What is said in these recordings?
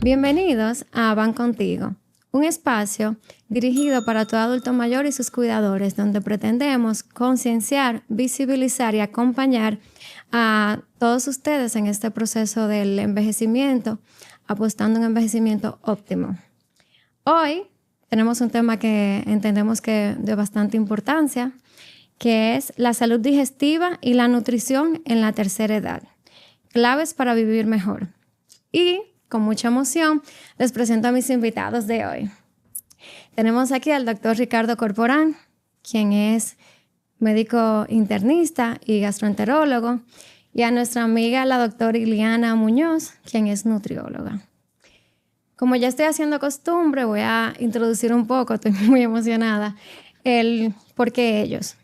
Bienvenidos a Van Contigo, un espacio dirigido para todo adulto mayor y sus cuidadores, donde pretendemos concienciar, visibilizar y acompañar a todos ustedes en este proceso del envejecimiento, apostando a un envejecimiento óptimo. Hoy tenemos un tema que entendemos que de bastante importancia, que es la salud digestiva y la nutrición en la tercera edad, claves para vivir mejor. Y con mucha emoción les presento a mis invitados de hoy. Tenemos aquí al doctor Ricardo Corporán, quien es médico internista y gastroenterólogo, y a nuestra amiga la doctora Iliana Muñoz, quien es nutrióloga. Como ya estoy haciendo costumbre, voy a introducir un poco, estoy muy emocionada, el por qué ellos.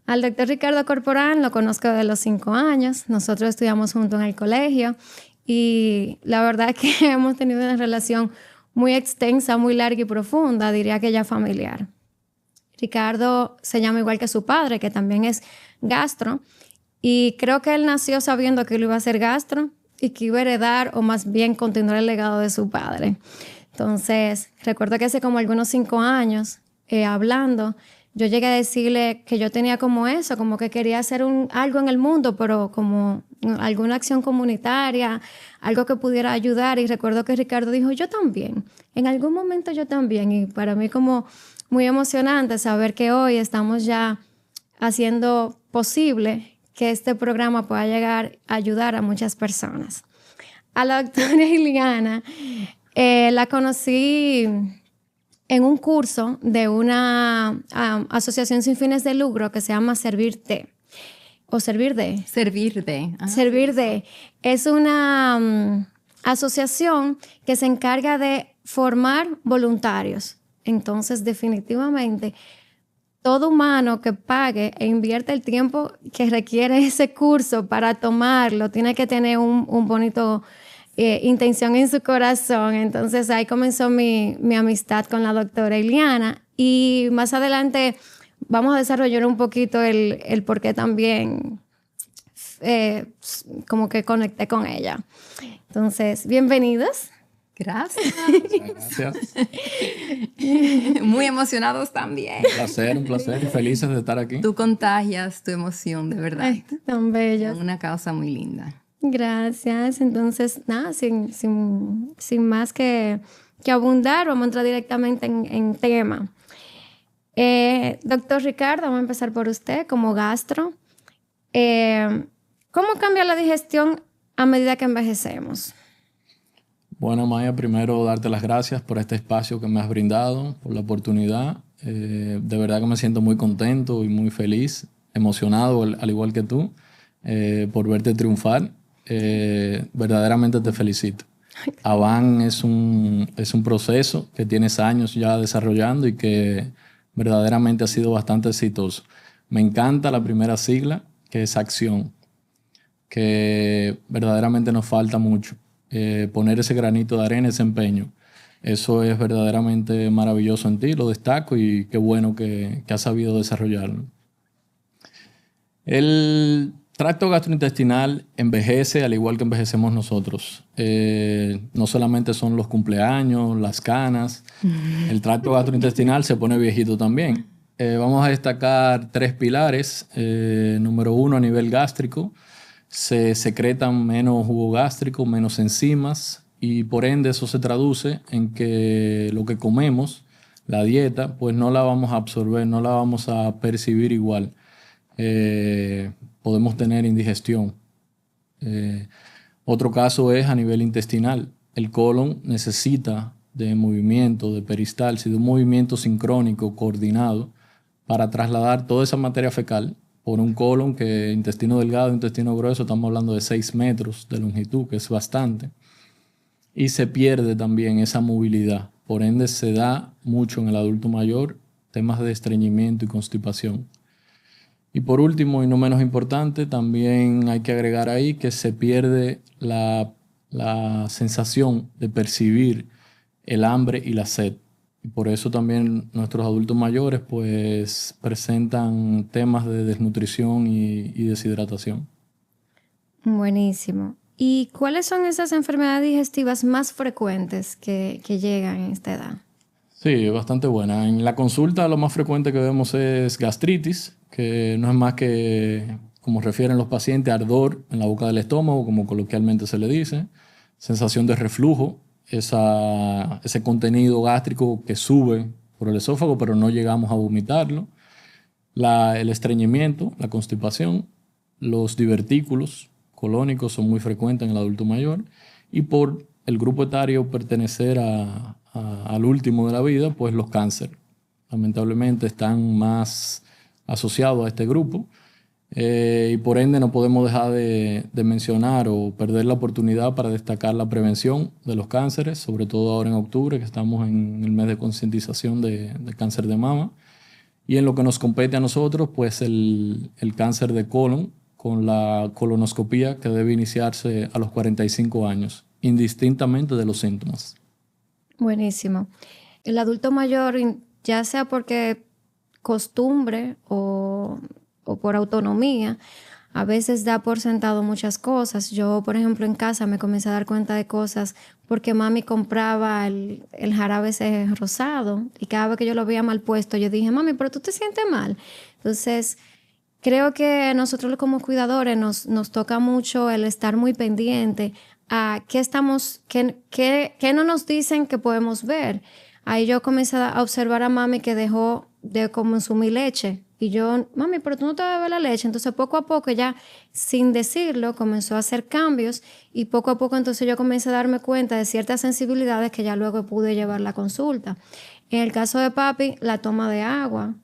Al doctor Ricardo Corporán lo conozco desde los 5 años, nosotros estudiamos juntos en el colegio y la verdad es que hemos tenido una relación muy extensa, muy larga y profunda, diría que ya familiar. Ricardo se llama igual que su padre, que también es gastro, y creo que él nació sabiendo que él iba a ser gastro y que iba a heredar o más bien continuar el legado de su padre. Entonces, recuerdo que hace como algunos 5 años, hablando, yo llegué a decirle que yo tenía como eso, como que quería hacer algo en el mundo, pero como alguna acción comunitaria, algo que pudiera ayudar. Y recuerdo que Ricardo dijo, yo también, en algún momento yo también. Y para mí como muy emocionante saber que hoy estamos ya haciendo posible que este programa pueda llegar a ayudar a muchas personas. A la doctora Iliana la conocí en un curso de una asociación sin fines de lucro que se llama Servirte. ¿O Servir de? Servir de. Servir de. Es una asociación que se encarga de formar voluntarios. Entonces, definitivamente, todo humano que pague e invierte el tiempo que requiere ese curso para tomarlo, tiene que tener un bonito intención en su corazón. Entonces ahí comenzó mi amistad con la doctora Iliana y más adelante vamos a desarrollar un poquito el por qué también como que conecté con ella. Entonces, bienvenidos. Gracias. Gracias. Muy emocionados también. Un placer. Felices de estar aquí. Tú contagias tu emoción, de verdad. Ay, tan bellos. Una causa muy linda. Gracias. Entonces, nada, sin más que abundar, vamos a entrar directamente en tema. Doctor Ricardo, vamos a empezar por usted como gastro. ¿Cómo cambia la digestión a medida que envejecemos? Bueno, Maya, primero darte las gracias por este espacio que me has brindado, por la oportunidad. De verdad que me siento muy contento y muy feliz, emocionado, al igual que tú, por verte triunfar. Verdaderamente te felicito. Avan es un proceso que tienes años ya desarrollando y que verdaderamente ha sido bastante exitoso. Me encanta la primera sigla, que es acción, que verdaderamente nos falta mucho. Poner ese granito de arena, ese empeño. Eso es verdaderamente maravilloso en ti, lo destaco y qué bueno que has sabido desarrollarlo. El tracto gastrointestinal envejece al igual que envejecemos nosotros. No solamente son los cumpleaños, las canas, el tracto gastrointestinal se pone viejito también. Vamos a destacar 3 pilares. Número 1, a nivel gástrico, se secretan menos jugo gástrico, menos enzimas y por ende eso se traduce en que lo que comemos, la dieta, pues no la vamos a absorber, no la vamos a percibir igual. Podemos tener indigestión. Otro caso es a nivel intestinal. El colon necesita de movimiento, de peristalsis, de un movimiento sincrónico, coordinado, para trasladar toda esa materia fecal por un colon que intestino delgado, intestino grueso, estamos hablando de 6 metros de longitud, que es bastante. Y se pierde también esa movilidad. Por ende se da mucho en el adulto mayor temas de estreñimiento y constipación. Y por último, y no menos importante, también hay que agregar ahí que se pierde la sensación de percibir el hambre y la sed. Y por eso también nuestros adultos mayores pues presentan temas de desnutrición y deshidratación. Buenísimo. ¿Y cuáles son esas enfermedades digestivas más frecuentes que llegan en esta edad? Sí, bastante buena. En la consulta lo más frecuente que vemos es gastritis, que no es más que, como refieren los pacientes, ardor en la boca del estómago, como coloquialmente se le dice, sensación de reflujo, ese contenido gástrico que sube por el esófago, pero no llegamos a vomitarlo, el estreñimiento, la constipación, los divertículos colónicos son muy frecuentes en el adulto mayor, y por el grupo etario pertenecer al último de la vida, pues los cánceres lamentablemente están más asociados a este grupo, y por ende no podemos dejar de mencionar o perder la oportunidad para destacar la prevención de los cánceres, sobre todo ahora en octubre, que estamos en el mes de concientización de cáncer de mama. Y en lo que nos compete a nosotros, pues el cáncer de colon, con la colonoscopía que debe iniciarse a los 45 años, indistintamente de los síntomas. Buenísimo. El adulto mayor, ya sea porque costumbre o por autonomía, a veces da por sentado muchas cosas. Yo, por ejemplo, en casa me comencé a dar cuenta de cosas porque mami compraba el jarabe ese rosado y cada vez que yo lo veía mal puesto, yo dije, mami, pero tú te sientes mal. Entonces, creo que nosotros como cuidadores nos toca mucho el estar muy pendiente a qué no nos dicen que podemos ver. Ahí yo comencé a observar a mami que dejó de consumir leche. Y yo, mami, pero tú no te bebes la leche. Entonces, poco a poco, ya sin decirlo, comenzó a hacer cambios. Y poco a poco, entonces, yo comencé a darme cuenta de ciertas sensibilidades que ya luego pude llevar la consulta. En el caso de papi, la toma de agua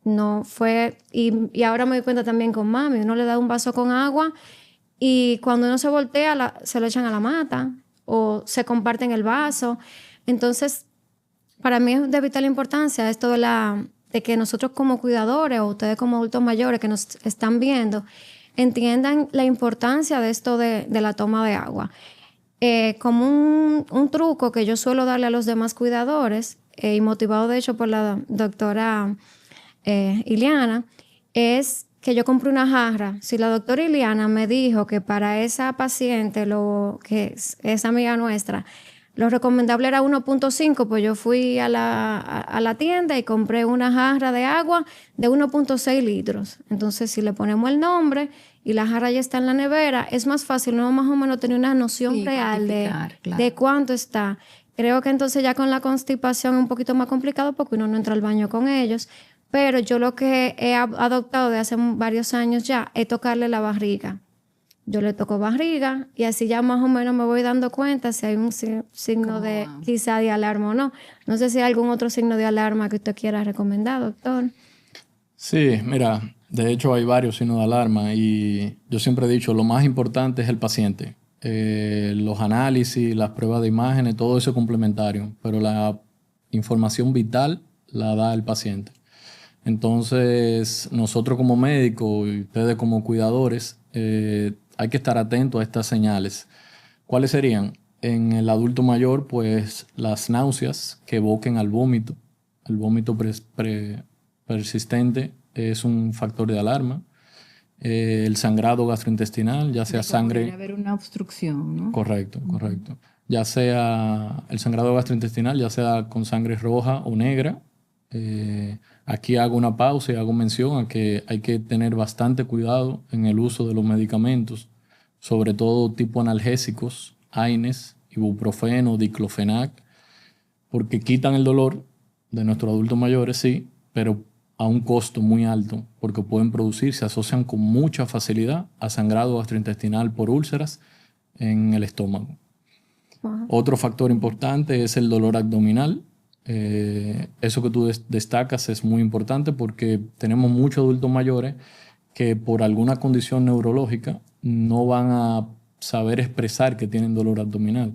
no fue... Y ahora me doy cuenta también con mami. Uno le da un vaso con agua y cuando uno se voltea, se lo echan a la mata o se comparten el vaso. Entonces, para mí es de vital importancia esto de que nosotros como cuidadores o ustedes como adultos mayores que nos están viendo entiendan la importancia de esto de la toma de agua. Como un truco que yo suelo darle a los demás cuidadores, y motivado de hecho por la doctora Iliana, es que yo compré una jarra. Si la doctora Iliana me dijo que para esa paciente, que es amiga nuestra, lo recomendable era 1.5, pues yo fui a la tienda y compré una jarra de agua de 1.6 litros. Entonces, si le ponemos el nombre y la jarra ya está en la nevera, es más fácil, no más o menos tener una noción real de cuánto está. Creo que entonces ya con la constipación es un poquito más complicado porque uno no entra al baño con ellos. Pero yo lo que he adoptado de hace varios años ya es tocarle la barriga. Yo le toco barriga y así ya más o menos me voy dando cuenta si hay un signo de quizá de alarma o no. No sé si hay algún otro signo de alarma que usted quiera recomendar, doctor. Sí, mira, de hecho hay varios signos de alarma y yo siempre he dicho, lo más importante es el paciente. Los análisis, las pruebas de imágenes, todo eso es complementario, pero la información vital la da el paciente. Entonces, nosotros como médicos y ustedes como cuidadores, hay que estar atentos a estas señales. ¿Cuáles serían? En el adulto mayor, pues las náuseas que evoquen al vómito. El vómito persistente es un factor de alarma. El sangrado gastrointestinal, ya sea sangre... Podría haber una obstrucción, ¿no? Correcto, correcto. Ya sea el sangrado gastrointestinal, ya sea con sangre roja o negra. Aquí hago una pausa y hago mención a que hay que tener bastante cuidado en el uso de los medicamentos, sobre todo tipo analgésicos, AINES, ibuprofeno, diclofenac, porque quitan el dolor de nuestros adultos mayores, sí, pero a un costo muy alto, porque pueden se asocian con mucha facilidad a sangrado gastrointestinal por úlceras en el estómago. Wow. Otro factor importante es el dolor abdominal. Eso que tú destacas es muy importante porque tenemos muchos adultos mayores que por alguna condición neurológica no van a saber expresar que tienen dolor abdominal.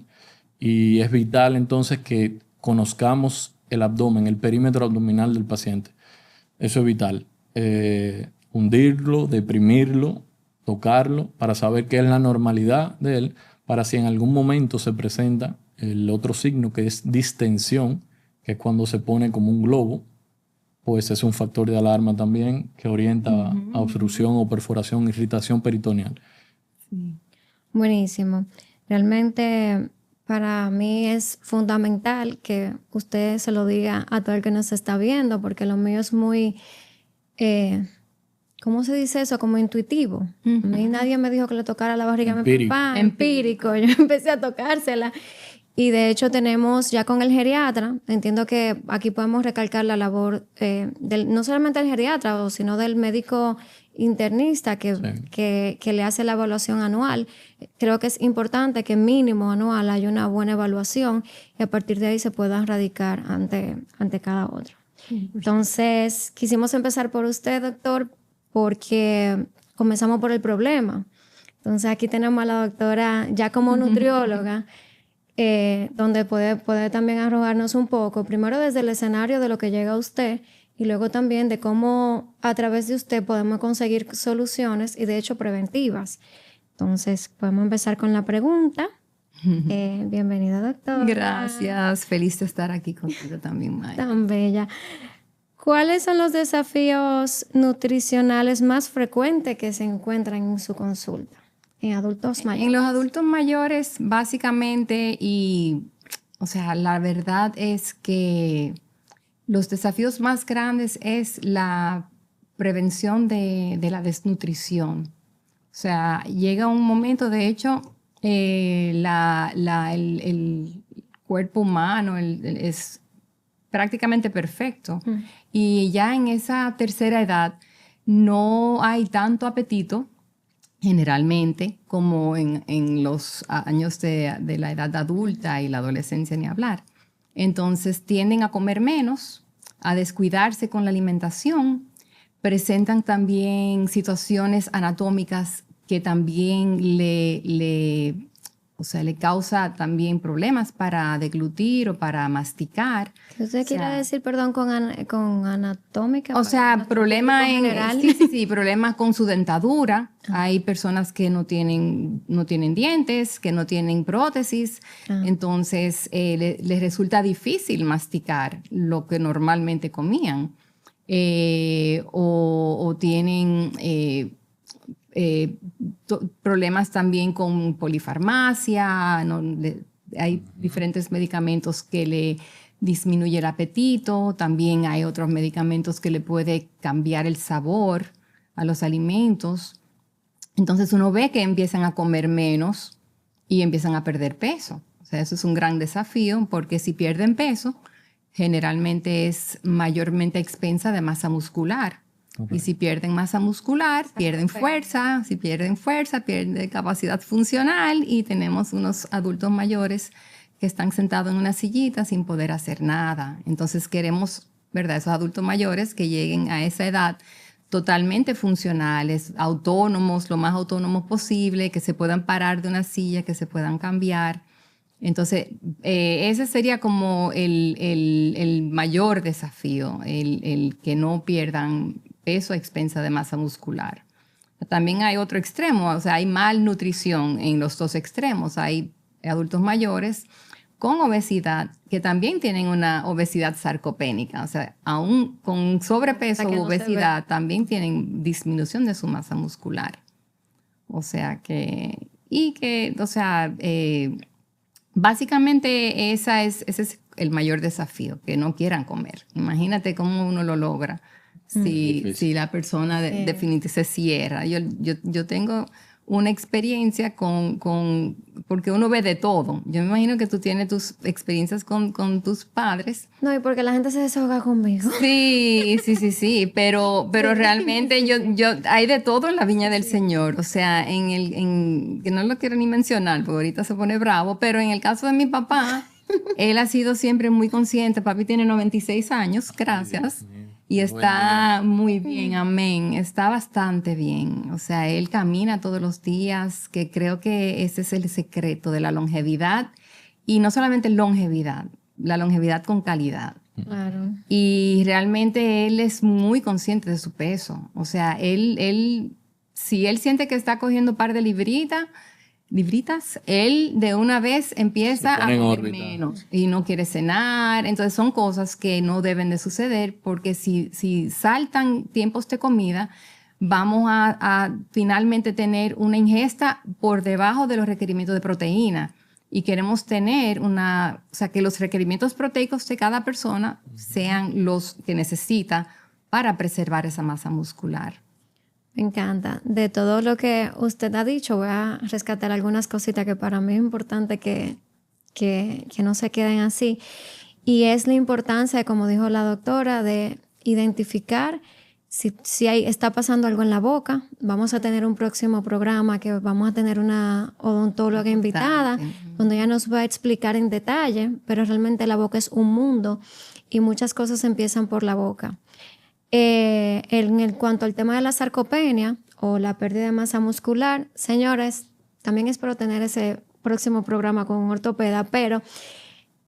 Y es vital entonces que conozcamos el abdomen, el perímetro abdominal del paciente. Eso es vital. Hundirlo, deprimirlo, tocarlo para saber qué es la normalidad de él, para si en algún momento se presenta el otro signo que es distensión, que es cuando se pone como un globo, pues es un factor de alarma también que orienta a obstrucción o perforación, irritación peritoneal. Sí. Buenísimo. Realmente para mí es fundamental que usted se lo diga a todo el que nos está viendo, porque lo mío es muy, ¿cómo se dice eso? Como intuitivo. A mí nadie me dijo que le tocara la barriga a mi Empírico. papá. Empírico. Yo empecé a tocársela. Y de hecho tenemos ya con el geriatra, entiendo que aquí podemos recalcar la labor no solamente del geriatra, sino del médico internista que le hace la evaluación anual. Creo que es importante que mínimo anual haya una buena evaluación y a partir de ahí se pueda radicar ante cada otro. Entonces, quisimos empezar por usted, doctor, porque comenzamos por el problema. Entonces, aquí tenemos a la doctora ya como nutrióloga, donde puede también arrojarnos un poco, primero desde el escenario de lo que llega a usted y luego también de cómo a través de usted podemos conseguir soluciones y de hecho preventivas. Entonces, podemos empezar con la pregunta. Bienvenida, doctora. Gracias, feliz de estar aquí contigo también, Maya. Tan bella. ¿Cuáles son los desafíos nutricionales más frecuentes que se encuentran en su consulta en adultos mayores? En los adultos mayores, básicamente, o sea, la verdad es que los desafíos más grandes es la prevención de la desnutrición. O sea, llega un momento, de hecho, el cuerpo humano es prácticamente perfecto. Y ya en esa tercera edad no hay tanto apetito, generalmente, como en los años de la edad adulta y la adolescencia, ni hablar. Entonces tienden a comer menos, a descuidarse con la alimentación, presentan también situaciones anatómicas que también le causa también problemas para deglutir o para masticar. ¿Usted quiere decir, perdón, con anatómica? O sea, problemas problemas con su dentadura. Hay personas que no tienen dientes, que no tienen prótesis. Entonces, les resulta difícil masticar lo que normalmente comían. O tienen problemas también con polifarmacia, hay diferentes medicamentos que le disminuye el apetito, también hay otros medicamentos que le puede cambiar el sabor a los alimentos. Entonces uno ve que empiezan a comer menos y empiezan a perder peso. O sea, eso es un gran desafío porque si pierden peso, generalmente es mayormente a expensa de masa muscular. Okay. Y si pierden masa muscular, pierden fuerza. Si pierden fuerza, pierden capacidad funcional y tenemos unos adultos mayores que están sentados en una sillita sin poder hacer nada. Entonces queremos, ¿verdad?, esos adultos mayores que lleguen a esa edad totalmente funcionales, autónomos, lo más autónomos posible, que se puedan parar de una silla, que se puedan cambiar. Entonces, ese sería como el mayor desafío, el que no pierdan peso a expensa de masa muscular. También hay otro extremo, o sea, hay malnutrición en los dos extremos. Hay adultos mayores con obesidad que también tienen una obesidad sarcopénica, o sea, aún con sobrepeso o obesidad también tienen disminución de su masa muscular. O sea que, básicamente ese es el mayor desafío, que no quieran comer. Imagínate cómo uno lo logra si la persona definitivamente se cierra. Yo tengo una experiencia porque uno ve de todo. Yo me imagino que tú tienes tus experiencias con tus padres. No, y porque la gente se desahoga conmigo. Sí, pero realmente yo hay de todo en la viña del Señor. O sea, que no lo quiero ni mencionar, porque ahorita se pone bravo, pero en el caso de mi papá, él ha sido siempre muy consciente. Papi tiene 96 años, gracias. Y está muy bien, amén. Está bastante bien. O sea, él camina todos los días, que creo que ese es el secreto de la longevidad. Y no solamente longevidad, la longevidad con calidad. Claro. Y realmente él es muy consciente de su peso. O sea, si él siente que está cogiendo un par de libritas, él de una vez empieza a comer menos y no quiere cenar. Entonces son cosas que no deben de suceder porque si saltan tiempos de comida, vamos a finalmente tener una ingesta por debajo de los requerimientos de proteína. Y queremos tener o sea, que los requerimientos proteicos de cada persona sean los que necesita para preservar esa masa muscular. Me encanta. De todo lo que usted ha dicho, voy a rescatar algunas cositas que para mí es importante que no se queden así. Y es la importancia, como dijo la doctora, de identificar si está pasando algo en la boca. Vamos a tener un próximo programa que vamos a tener una odontóloga invitada, donde ella nos va a explicar en detalle, pero realmente la boca es un mundo y muchas cosas empiezan por la boca. En cuanto al tema de la sarcopenia o la pérdida de masa muscular, señores, también espero tener ese próximo programa con un ortopeda, pero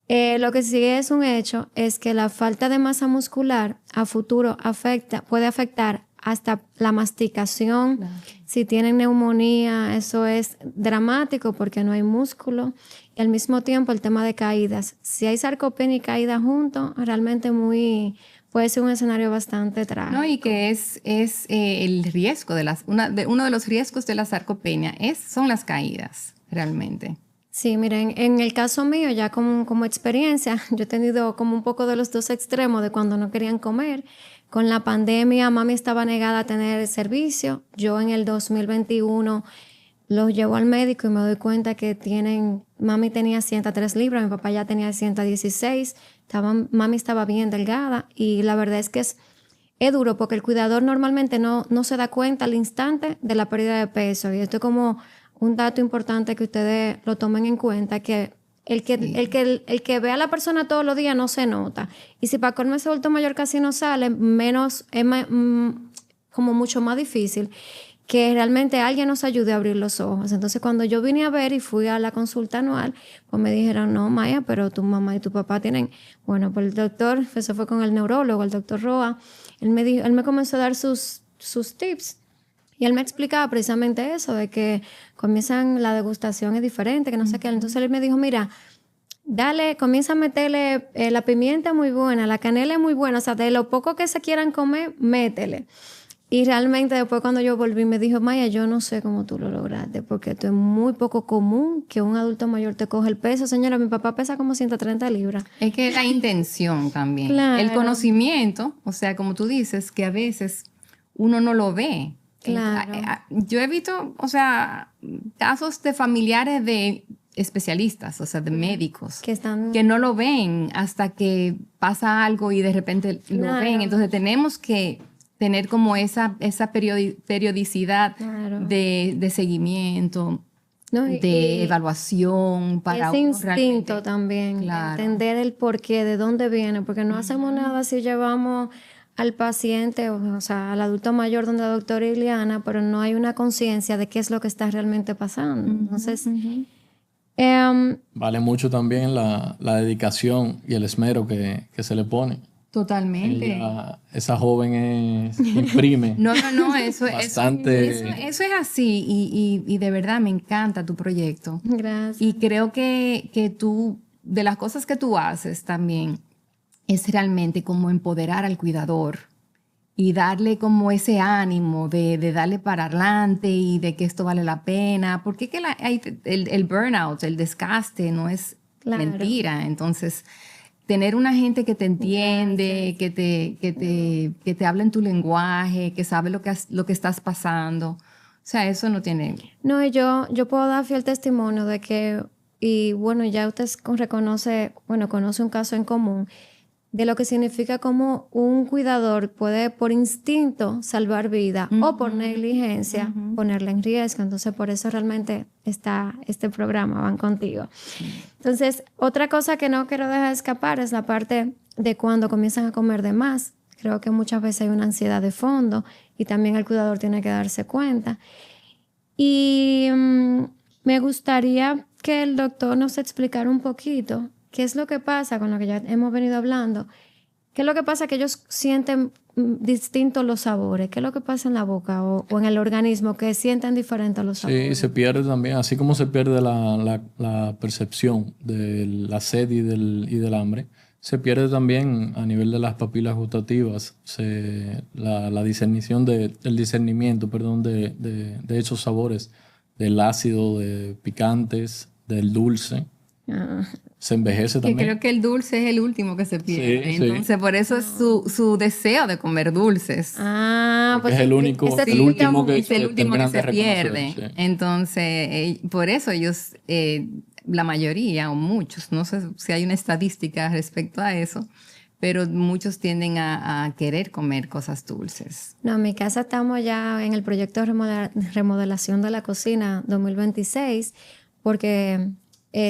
lo que sigue es un hecho, es que la falta de masa muscular a futuro puede afectar hasta la masticación. Claro. Si tienen neumonía, eso es dramático porque no hay músculo. Y al mismo tiempo el tema de caídas. Si hay sarcopenia y caída juntos, realmente puede ser un escenario bastante trágico. No, y que es el riesgo uno de los riesgos de la sarcopenia son las caídas, realmente. Sí, miren, en el caso mío, ya como experiencia, yo he tenido como un poco de los dos extremos de cuando no querían comer. Con la pandemia, mami estaba negada a tener servicio. Yo en el 2021 los llevo al médico y me doy cuenta que mami tenía 103 libras, mi papá ya tenía 116. Mami estaba bien delgada y la verdad es que es duro porque el cuidador normalmente no se da cuenta al instante de la pérdida de peso. Y esto es como un dato importante que ustedes lo tomen en cuenta, que el que ve a la persona todos los días no se nota. Y si para colmo ese adulto mayor casi no sale, como mucho más difícil que realmente alguien nos ayude a abrir los ojos. Entonces, cuando yo vine a ver y fui a la consulta anual, pues me dijeron, no, Maya, pero tu mamá y tu papá tienen... Bueno, pues el doctor, eso fue con el neurólogo, el doctor Roa, él me comenzó a dar sus tips. Y él me explicaba precisamente eso, de que la degustación es diferente, que no sé qué. Entonces él me dijo, mira, comienza a meterle la pimienta muy buena, la canela es muy buena, o sea, de lo poco que se quieran comer, métele. Y realmente después cuando yo volví me dijo, Maya, yo no sé cómo tú lo lograste, porque esto es muy poco común que un adulto mayor te coja el peso. Señora, mi papá pesa como 130 libras. Es que la intención también. Claro. El conocimiento, o sea, como tú dices, que a veces uno no lo ve. Claro. Yo he visto, o sea, casos de familiares de especialistas, o sea, de médicos, que no lo ven hasta que pasa algo y de repente lo ven. Entonces tenemos que tener como esa periodicidad de seguimiento, de evaluación. Para ese instinto también, claro. Entender el porqué, de dónde viene, porque no hacemos nada si llevamos al paciente, o sea, al adulto mayor donde la doctora Ileana, pero no hay una conciencia de qué es lo que está realmente pasando. Entonces, vale mucho también la dedicación y el esmero que se le pone. Totalmente. Esa joven imprime. No, eso bastante. Eso es así y de verdad me encanta tu proyecto. Gracias. Y creo que tú, de las cosas que tú haces también, es realmente como empoderar al cuidador y darle como ese ánimo de darle para adelante y de que esto vale la pena. Porque el burnout, el desgaste no es mentira. Entonces, tener una gente que te entiende, que te habla en tu lenguaje, que sabe lo que estás pasando. O sea, eso no tiene... No, y yo puedo dar fiel testimonio de que, y bueno, ya usted conoce un caso en común, de lo que significa como un cuidador puede por instinto salvar vida o por negligencia ponerla en riesgo. Entonces, por eso realmente está este programa, Van Contigo. Entonces, otra cosa que no quiero dejar de escapar es la parte de cuando comienzan a comer de más. Creo que muchas veces hay una ansiedad de fondo y también el cuidador tiene que darse cuenta. Y me gustaría que el doctor nos explicara un poquito qué es lo que pasa con lo que ya hemos venido hablando. ¿Qué es lo que pasa? Que ellos sienten distintos los sabores. ¿Qué es lo que pasa en la boca o en el organismo que sienten diferentes los sabores? Sí, se pierde también, así como se pierde la percepción de la sed y del hambre, Se pierde también a nivel de las papilas gustativas la discernición el discernimiento, perdón, de esos sabores, del ácido, de picantes, del dulce. Ah, Se envejece Que también. creo que el dulce es el último que se pierde. Sí, sí. Entonces, por eso es su deseo de comer dulces. ah, Porque es el único, ese el último que Es el último que terminan de se reconocer. pierde. Sí. Entonces, por eso ellos, la mayoría o muchos, no sé si hay una estadística respecto a eso, pero muchos tienden a querer comer cosas dulces. No, en mi casa estamos ya en el proyecto de remodelación de la cocina 2026, porque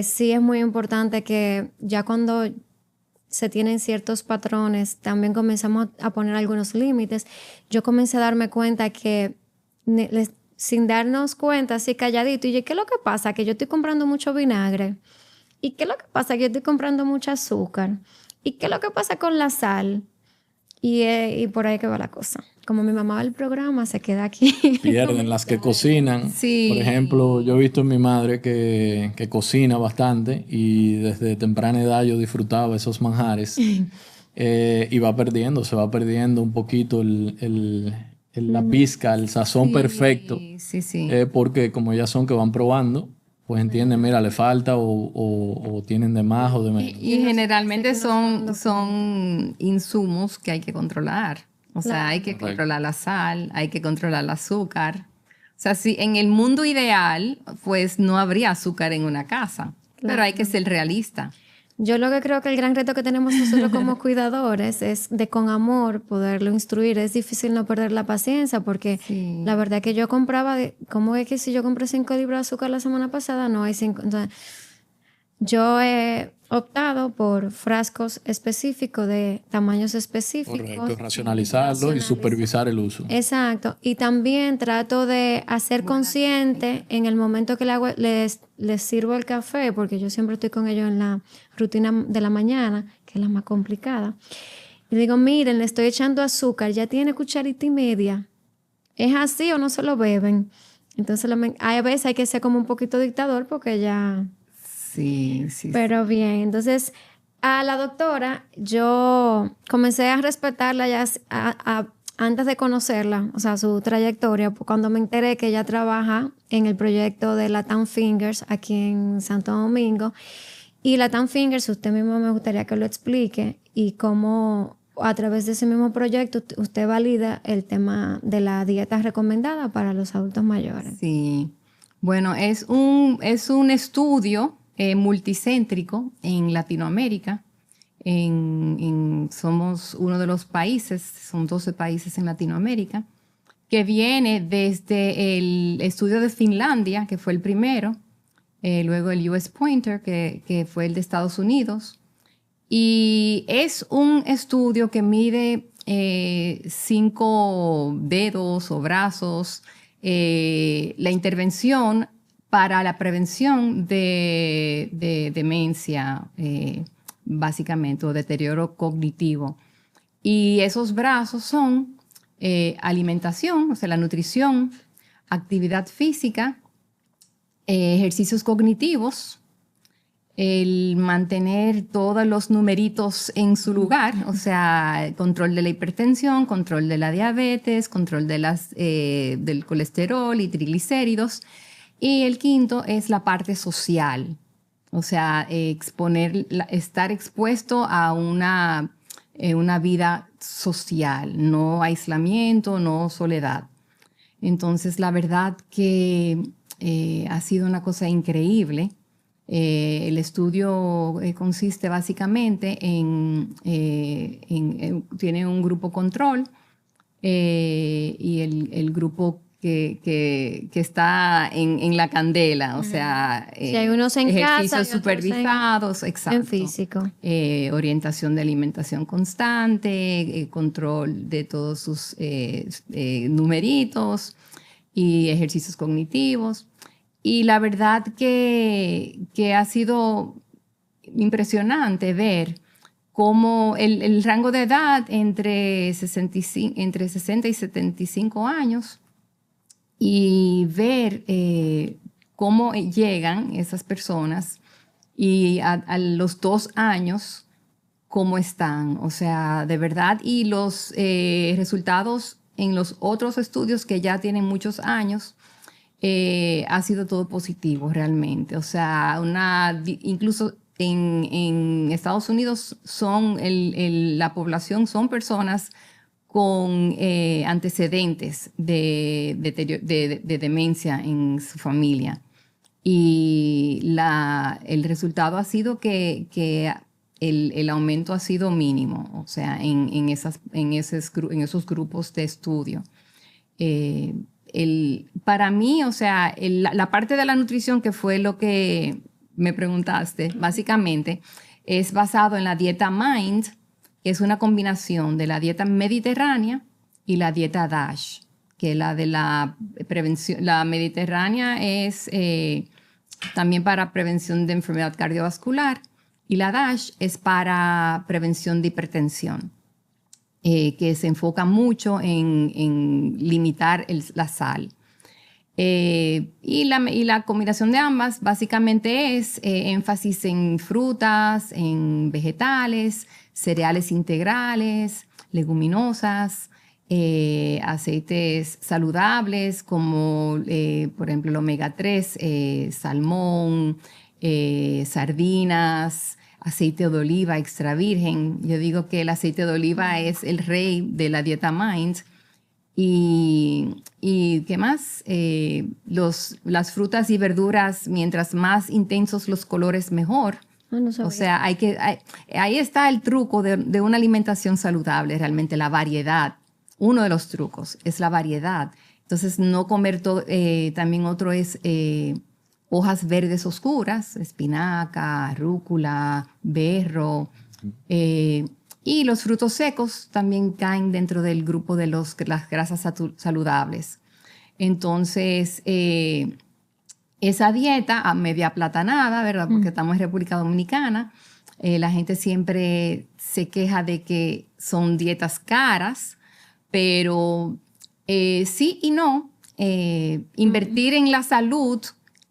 sí es muy importante que ya cuando se tienen ciertos patrones, también comenzamos a poner algunos límites. Yo comencé a darme cuenta que sin darnos cuenta, así calladito, y yo, ¿qué es lo que pasa? Que yo estoy comprando mucho vinagre. ¿Y qué es lo que pasa? Que yo estoy comprando mucho azúcar. ¿Y qué es lo que pasa con la sal? Y por ahí que va la cosa. Como mi mamá va al programa, se queda aquí. Pierden las que cocinan. Sí. Por ejemplo, yo he visto en mi madre que cocina bastante y desde temprana edad yo disfrutaba esos manjares. Y se va perdiendo un poquito la pizca, el sazón perfecto. Sí, sí. Porque como ya son que van probando, pues entienden, mira, le falta o tienen de más o de menos. Y generalmente son insumos que hay que controlar. O sea, hay que controlar la sal, hay que controlar el azúcar. O sea, si en el mundo ideal, pues no habría azúcar en una casa. Pero hay que ser realista. Yo lo que creo que el gran reto que tenemos nosotros como cuidadores es de con amor poderlo instruir. Es difícil no perder la paciencia porque la verdad que yo compraba, ¿cómo es que si yo compré 5 libras de azúcar la semana pasada? No hay 5. Entonces, yo he optado por frascos específicos de tamaños específicos. Correcto, racionalizarlo y supervisar el uso. Exacto. Y también trato de hacer consciente en el momento que les sirvo el café, porque yo siempre estoy con ellos en la rutina de la mañana, que es la más complicada. Y digo, miren, le estoy echando azúcar, ya tiene cucharita y media. ¿Es así o no se lo beben? Entonces, a veces hay que ser como un poquito dictador porque ya... Sí. Pero bien, entonces a la doctora yo comencé a respetarla ya antes de conocerla, o sea, su trayectoria, cuando me enteré que ella trabaja en el proyecto de Latam Fingers aquí en Santo Domingo. Y Latam Fingers, usted mismo me gustaría que lo explique y cómo a través de ese mismo proyecto usted valida el tema de la dieta recomendada para los adultos mayores. Sí. Bueno, es un estudio multicéntrico en Latinoamérica. Somos uno de los países, son 12 países en Latinoamérica, que viene desde el estudio de Finlandia, que fue el primero, luego el US Pointer, que fue el de Estados Unidos. Y es un estudio que mide 5 dedos o brazos, la intervención para la prevención de demencia, básicamente, o deterioro cognitivo. Y esos brazos son alimentación, o sea, la nutrición, actividad física, ejercicios cognitivos, el mantener todos los numeritos en su lugar, o sea, control de la hipertensión, control de la diabetes, control de del colesterol y triglicéridos. Y el quinto es la parte social, o sea, estar expuesto a una vida social, no aislamiento, no soledad. Entonces, la verdad que ha sido una cosa increíble. El estudio consiste básicamente tiene un grupo control y el grupo que está en la candela, o sea, si hay unos en ejercicios casa, supervisados, exacto. En físico. Orientación de alimentación constante, control de todos sus numeritos y ejercicios cognitivos. Y la verdad que ha sido impresionante ver cómo el rango de edad entre 60 y 75 años y ver cómo llegan esas personas y a los 2 años cómo están, o sea, de verdad. Y los resultados en los otros estudios que ya tienen muchos años, ha sido todo positivo realmente. O sea, incluso en Estados Unidos la población son personas con antecedentes de demencia en su familia. Y el resultado ha sido que el aumento ha sido mínimo, o sea, en esos grupos de estudio. Para mí, o sea, la parte de la nutrición, que fue lo que me preguntaste, básicamente es basado en la dieta MIND, que es una combinación de la dieta mediterránea y la dieta DASH, que la de la prevención. La mediterránea es también para prevención de enfermedad cardiovascular, y la DASH es para prevención de hipertensión, que se enfoca mucho en limitar la sal. Y la combinación de ambas básicamente es énfasis en frutas, en vegetales, cereales integrales, leguminosas, aceites saludables como por ejemplo el omega 3, salmón, sardinas, aceite de oliva extra virgen. Yo digo que el aceite de oliva es el rey de la dieta MIND. Y ¿qué más? Las frutas y verduras, mientras más intensos los colores, mejor. No sabía. O sea, ahí está el truco de una alimentación saludable, realmente la variedad. Uno de los trucos es la variedad. Entonces, no comer todo. También otro es hojas verdes oscuras, espinaca, rúcula, berro. Y los frutos secos también caen dentro del grupo de las grasas saludables. Entonces, esa dieta media aplatanada, ¿verdad? Porque estamos en República Dominicana, la gente siempre se queja de que son dietas caras, pero sí y no. Invertir en la salud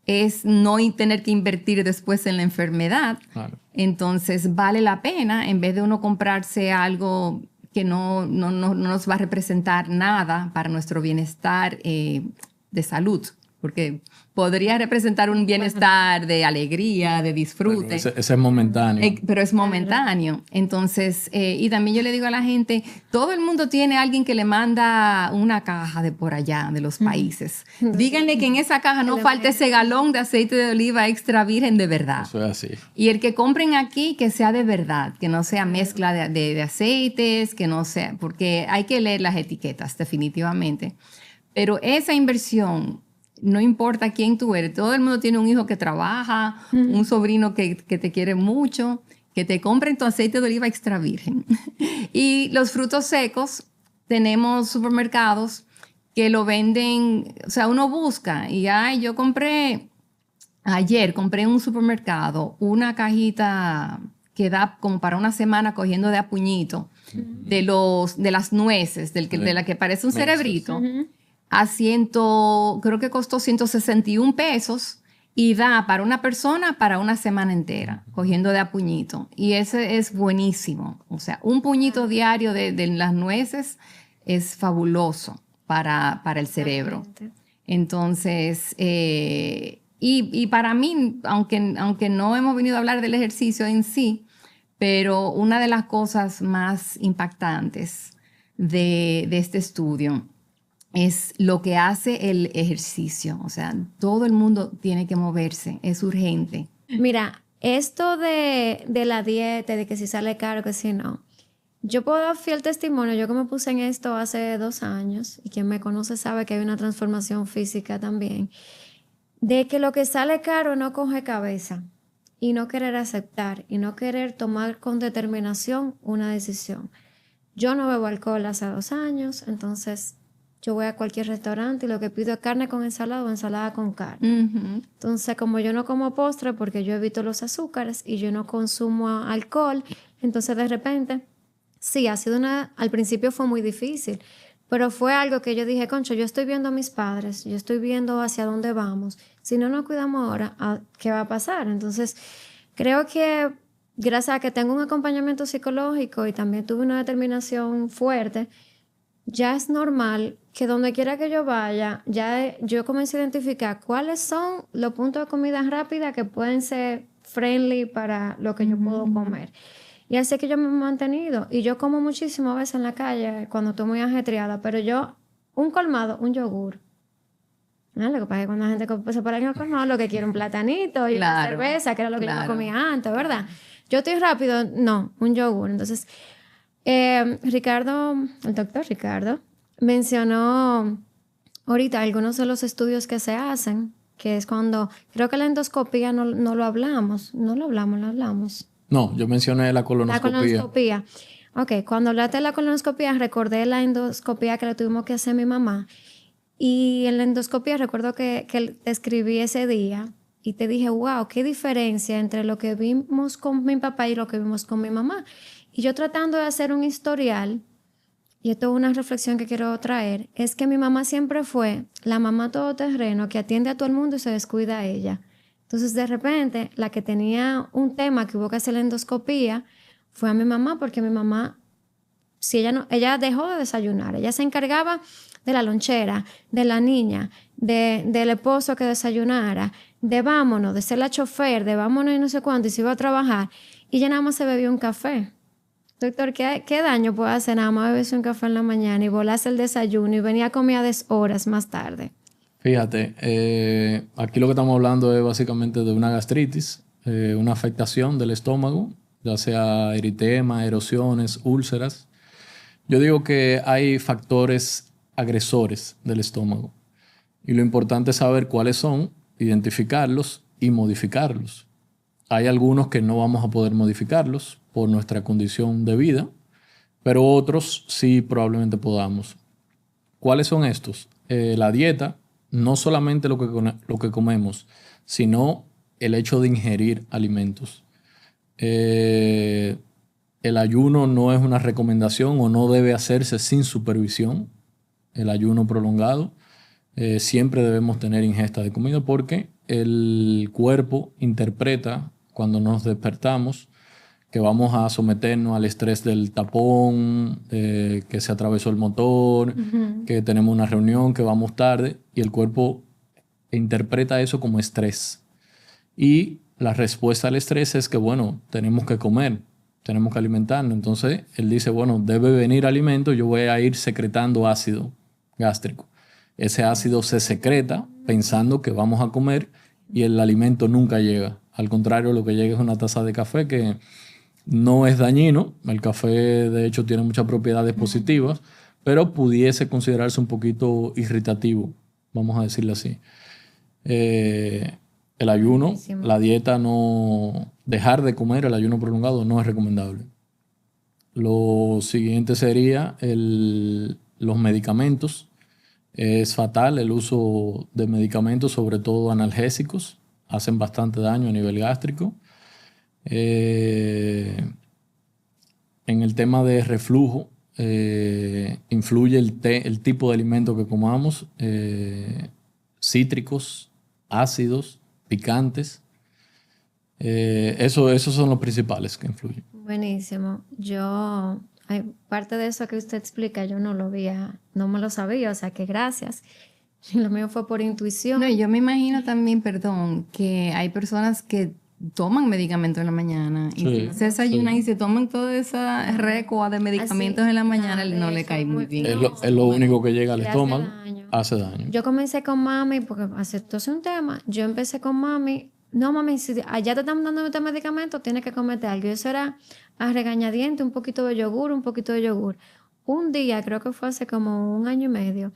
es no tener que invertir después en la enfermedad. Claro. Entonces vale la pena, en vez de uno comprarse algo que no nos va a representar nada para nuestro bienestar de salud, porque podría representar un bienestar de alegría, de disfrute. Pero ese es momentáneo. Pero es momentáneo. Entonces, y también yo le digo a la gente, todo el mundo tiene a alguien que le manda una caja de por allá, de los países. Díganle que en esa caja no falte ese galón de aceite de oliva extra virgen de verdad. Eso es así. Y el que compren aquí, que sea de verdad, que no sea mezcla de aceites, que no sea, porque hay que leer las etiquetas, definitivamente. Pero esa inversión, no importa quién tú eres, todo el mundo tiene un hijo que trabaja, un sobrino que te quiere mucho, que te compren tu aceite de oliva extra virgen. Y los frutos secos, tenemos supermercados que lo venden, o sea, uno busca y ayer compré en un supermercado una cajita que da como para una semana cogiendo de a puñito de las nueces, de la que parece un cerebrito. Creo que costó 161 pesos y da para una persona para una semana entera, cogiendo de a puñito. Y ese es buenísimo. O sea, un puñito diario de las nueces es fabuloso para el cerebro. Entonces, y para mí, aunque no hemos venido a hablar del ejercicio en sí, pero una de las cosas más impactantes de este estudio es lo que hace el ejercicio. O sea, todo el mundo tiene que moverse, es urgente. Mira, esto de la dieta, de que si sale caro, que si no. Yo puedo dar fiel testimonio, yo que me puse en esto hace 2 años, y quien me conoce sabe que hay una transformación física también, de que lo que sale caro no coge cabeza, y no querer aceptar, y no querer tomar con determinación una decisión. Yo no bebo alcohol hace 2 años, entonces yo voy a cualquier restaurante y lo que pido es carne con ensalada o ensalada con carne. Entonces, como yo no como postre porque yo evito los azúcares y yo no consumo alcohol, entonces de repente, sí, al principio fue muy difícil, pero fue algo que yo dije, concho, yo estoy viendo a mis padres, yo estoy viendo hacia dónde vamos. Si no nos cuidamos ahora, ¿qué va a pasar? Entonces, creo que gracias a que tengo un acompañamiento psicológico y también tuve una determinación fuerte, ya es normal que donde quiera que yo vaya, yo comencé a identificar cuáles son los puntos de comida rápida que pueden ser friendly para lo que yo puedo comer. Y así que yo me he mantenido. Y yo como muchísimo a veces en la calle cuando estoy muy ajetreada, pero yo, un colmado, un yogur. Lo que pasa es que cuando la gente se para en el colmado, lo que quiere un platanito y una cerveza, que era lo que yo comía antes, ¿verdad? Yo estoy rápido, no, un yogur. Entonces, Ricardo, el doctor Ricardo, mencionó ahorita algunos de los estudios que se hacen, que es cuando, creo que la endoscopía no lo hablamos. No, yo mencioné la colonoscopía. La colonoscopía. Ok, cuando hablaste de la colonoscopía, recordé la endoscopía que le tuvimos que hacer a mi mamá. Y en la endoscopía recuerdo que te escribí ese día y te dije, wow, qué diferencia entre lo que vimos con mi papá y lo que vimos con mi mamá. Y yo tratando de hacer un historial, y esto es una reflexión que quiero traer, es que mi mamá siempre fue la mamá todoterreno que atiende a todo el mundo y se descuida a ella. Entonces, de repente, la que tenía un tema que hubo que hacer la endoscopía fue a mi mamá, porque mi mamá, si ella dejó de desayunar, ella se encargaba de la lonchera, de la niña, del esposo que desayunara, de vámonos, de ser la chofer, de vámonos y no sé cuánto, y se iba a trabajar, y ella nada más se bebió un café. Doctor, ¿qué daño puede hacer nada más beberse un café en la mañana y volarse el desayuno y venir a comer a 10 horas más tarde? Fíjate, aquí lo que estamos hablando es básicamente de una gastritis, una afectación del estómago, ya sea eritema, erosiones, úlceras. Yo digo que hay factores agresores del estómago y lo importante es saber cuáles son, identificarlos y modificarlos. Hay algunos que no vamos a poder modificarlos por nuestra condición de vida, pero otros sí probablemente podamos. ¿Cuáles son estos? La dieta, no solamente lo que comemos, sino el hecho de ingerir alimentos. El ayuno no es una recomendación o no debe hacerse sin supervisión. El ayuno prolongado. Siempre debemos tener ingesta de comida porque el cuerpo interpreta cuando nos despertamos que vamos a someternos al estrés del tapón, que se atravesó el motor, que tenemos una reunión, que vamos tarde, y el cuerpo interpreta eso como estrés. Y la respuesta al estrés es que, bueno, tenemos que comer, tenemos que alimentarnos. Entonces, él dice, bueno, debe venir alimento, yo voy a ir secretando ácido gástrico. Ese ácido se secreta pensando que vamos a comer y el alimento nunca llega. Al contrario, lo que llega es una taza de café que no es dañino. El café, de hecho, tiene muchas propiedades positivas, pero pudiese considerarse un poquito irritativo, vamos a decirlo así. El ayuno, buenísimo. La dieta no... Dejar de comer, el ayuno prolongado no es recomendable. Lo siguiente sería los medicamentos. Es fatal el uso de medicamentos, sobre todo analgésicos. Hacen bastante daño a nivel gástrico. En el tema de reflujo, influye el tipo de alimento que comamos, cítricos, ácidos, picantes. Esos son los principales que influyen. Buenísimo. Parte de eso que usted explica, yo no me lo sabía, o sea que gracias. Lo mío fue por intuición. No, yo me imagino también, perdón, que hay personas que toman medicamentos en la mañana y se desayunan y se toman toda esa recua de medicamentos en la mañana, no le cae muy bien. Es lo único que llega al estómago, hace daño. Yo comencé con mami, porque esto es un tema, yo empecé con mami, no mami, si allá te están dando este medicamento, tienes que comerte algo. Y eso era a regañadiente, un poquito de yogur. Un día, creo que fue hace como 1 año y medio,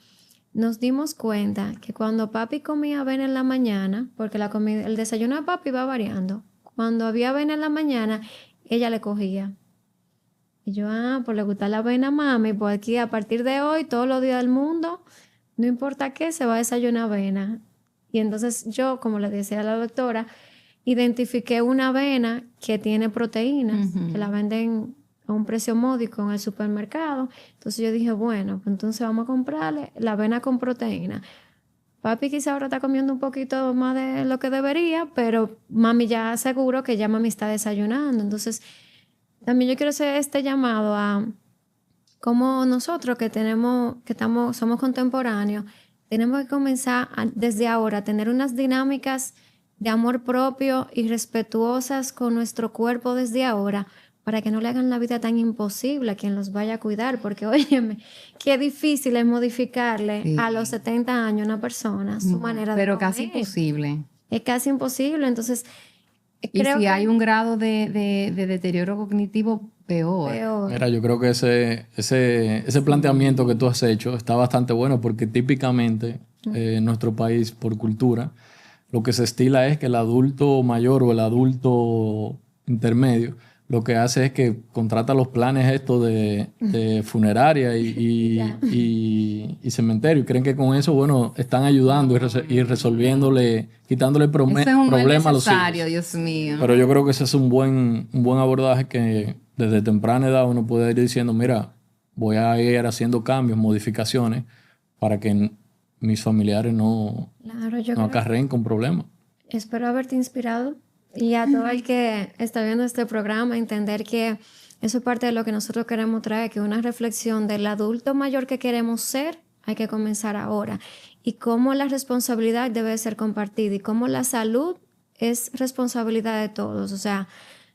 nos dimos cuenta que cuando papi comía avena en la mañana, porque el desayuno de papi va variando, cuando había avena en la mañana, ella le cogía. Y yo, pues le gusta la avena a mami, pues aquí a partir de hoy, todos los días del mundo, no importa qué, se va a desayunar avena. Y entonces yo, como le decía a la doctora, identifiqué una avena que tiene proteínas, que la venden a un precio módico en el supermercado. Entonces yo dije, bueno, pues entonces vamos a comprarle la avena con proteína. papi quizá ahora está comiendo un poquito más de lo que debería, pero mami ya seguro que ya mami está desayunando. Entonces, también yo quiero hacer este llamado a cómo nosotros somos contemporáneos, tenemos que comenzar desde ahora a tener unas dinámicas de amor propio y respetuosas con nuestro cuerpo desde ahora, para que no le hagan la vida tan imposible a quien los vaya a cuidar, porque óyeme, qué difícil es modificarle a los 70 años a una persona su manera de Pero comer. casi imposible. Es casi imposible, entonces Y creo si que hay un grado de deterioro cognitivo, peor. peor. Mira, yo creo que ese planteamiento que tú has hecho está bastante bueno porque típicamente en nuestro país, por cultura, lo que se estila es que el adulto mayor o el adulto intermedio lo que hace es que contrata los planes estos de funeraria y cementerio y creen que con eso, bueno, están ayudando y resolviéndole, quitándole Eso es un mal problemas a los hijos. necesario, Dios mío. Pero yo creo que ese es un buen abordaje que desde temprana edad uno puede ir diciendo, mira, voy a ir haciendo cambios, modificaciones para que mis familiares no Claro, yo creo acarreen con problemas. espero haberte inspirado y a todo el que está viendo este programa entender que eso es parte de lo que nosotros queremos traer, que una reflexión del adulto mayor que queremos ser hay que comenzar ahora y cómo la responsabilidad debe ser compartida y cómo la salud es responsabilidad de todos, o sea,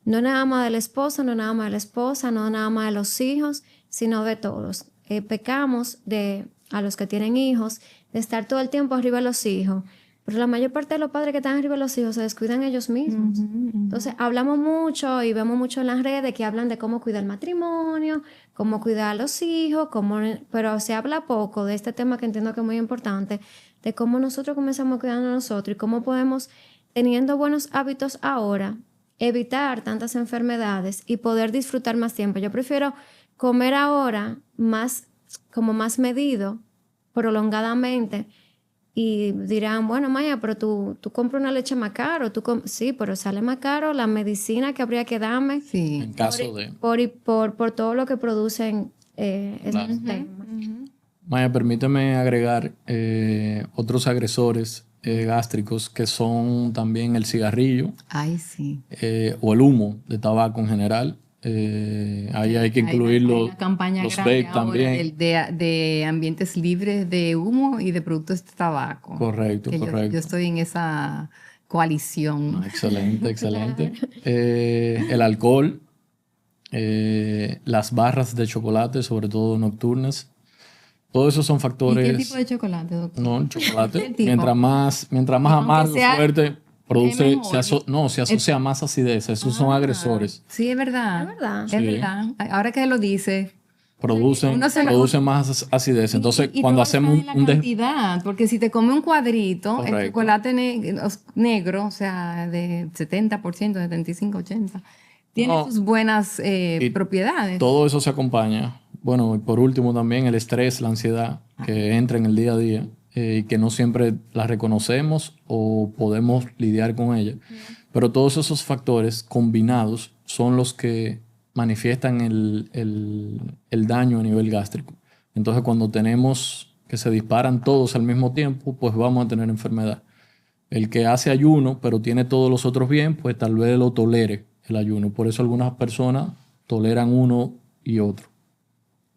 no nada más del esposo, no nada más de la esposa, no nada más de los hijos, sino de todos. Pecamos a los que tienen hijos de estar todo el tiempo arriba de los hijos. Pero la mayor parte de los padres que están arriba de los hijos se descuidan ellos mismos. Entonces, hablamos mucho y vemos mucho en las redes que hablan de cómo cuidar el matrimonio, cómo cuidar a los hijos, pero se habla poco de este tema que entiendo que es muy importante, de cómo nosotros comenzamos cuidando a nosotros y cómo podemos, teniendo buenos hábitos ahora, evitar tantas enfermedades y poder disfrutar más tiempo. Yo prefiero comer ahora más medido, prolongadamente. Y dirán, bueno, Maya, pero tú compras una leche más caro. Sí, pero sale más caro la medicina que habría que darme Sí. En caso de... por todo lo que producen esos temas. Maya, permíteme agregar otros agresores gástricos que son también el cigarrillo Ay, sí. o el humo de tabaco en general. Ahí hay que incluir Hay una campaña los grande vape ahora también. de ambientes libres de humo y de productos de tabaco. Correcto, Que correcto. Yo estoy en esa coalición. Excelente, excelente. El alcohol, las barras de chocolate, sobre todo nocturnas. Todos esos son ¿Y factores. qué tipo de chocolate, doctor? No, el chocolate. ¿Qué tipo? Mientras más Aunque amargo, sea- fuerte, produce, es mejor. se asocia a más acidez. Esos son agresores. Sí, es verdad. Es verdad. Es Sí. verdad. Ahora que lo dice. Producen más acidez. Entonces, Y cuando todo hacemos está en la cantidad, porque si te come un cuadrito, el Correcto. chocolate negro, o sea, de 70%, 75, 80, tiene No. sus buenas propiedades. todo eso se acompaña. Bueno, y por último también el estrés, la ansiedad que entra en el día a día y que no siempre la reconocemos o podemos lidiar con ella. Pero todos esos factores combinados son los que manifiestan el daño a nivel gástrico. Entonces, cuando tenemos que se disparan todos al mismo tiempo, pues vamos a tener enfermedad. El que hace ayuno, pero tiene todos los otros bien, pues tal vez lo tolere el ayuno. Por eso algunas personas toleran uno y otro.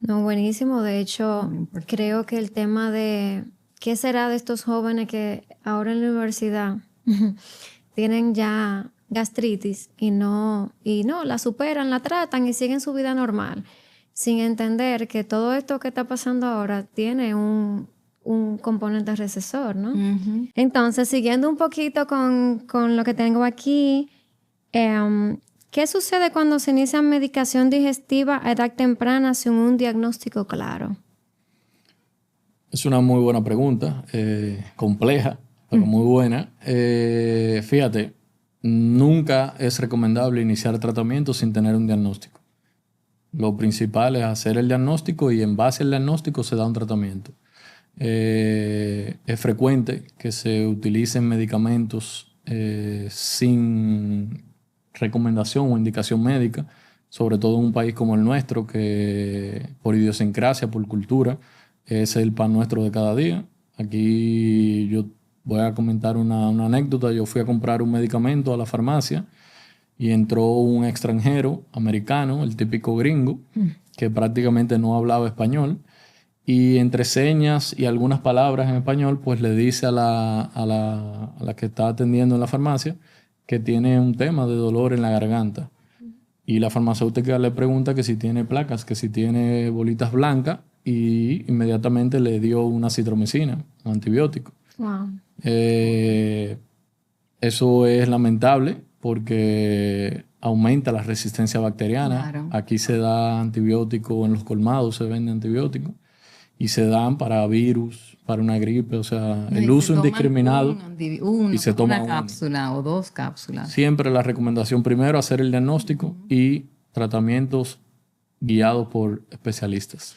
No, buenísimo. De hecho, creo que el tema de qué será de estos jóvenes que ahora en la universidad tienen ya gastritis y no la superan, la tratan y siguen su vida normal, sin entender que todo esto que está pasando ahora tiene un componente recesor, ¿no? Ujú. Entonces, siguiendo un poquito con lo que tengo aquí, ¿qué sucede cuando se inicia medicación digestiva a edad temprana sin un diagnóstico claro? Es una muy buena pregunta, compleja, pero muy buena. Fíjate, nunca es recomendable iniciar tratamiento sin tener un diagnóstico. Lo principal es hacer el diagnóstico y en base al diagnóstico se da un tratamiento. Es frecuente que se utilicen medicamentos sin recomendación o indicación médica, sobre todo en un país como el nuestro, que por idiosincrasia, por cultura, es el pan nuestro de cada día. Aquí yo voy a comentar una anécdota. Yo fui a comprar un medicamento a la farmacia y entró un extranjero americano, el típico gringo, que prácticamente no hablaba español. Y entre señas y algunas palabras en español, pues le dice a la que está atendiendo en la farmacia que tiene un tema de dolor en la garganta. Y la farmacéutica le pregunta que si tiene placas, que si tiene bolitas blancas, y inmediatamente le dio una citromicina, un antibiótico. Wow. Eso es lamentable porque aumenta la resistencia bacteriana. Claro. Aquí se da antibiótico, en los colmados se vende antibiótico y se dan para virus, para una gripe, o sea, el uso indiscriminado y se toma una cápsula o 2 cápsulas. Siempre la recomendación primero hacer el diagnóstico y tratamientos guiados por especialistas.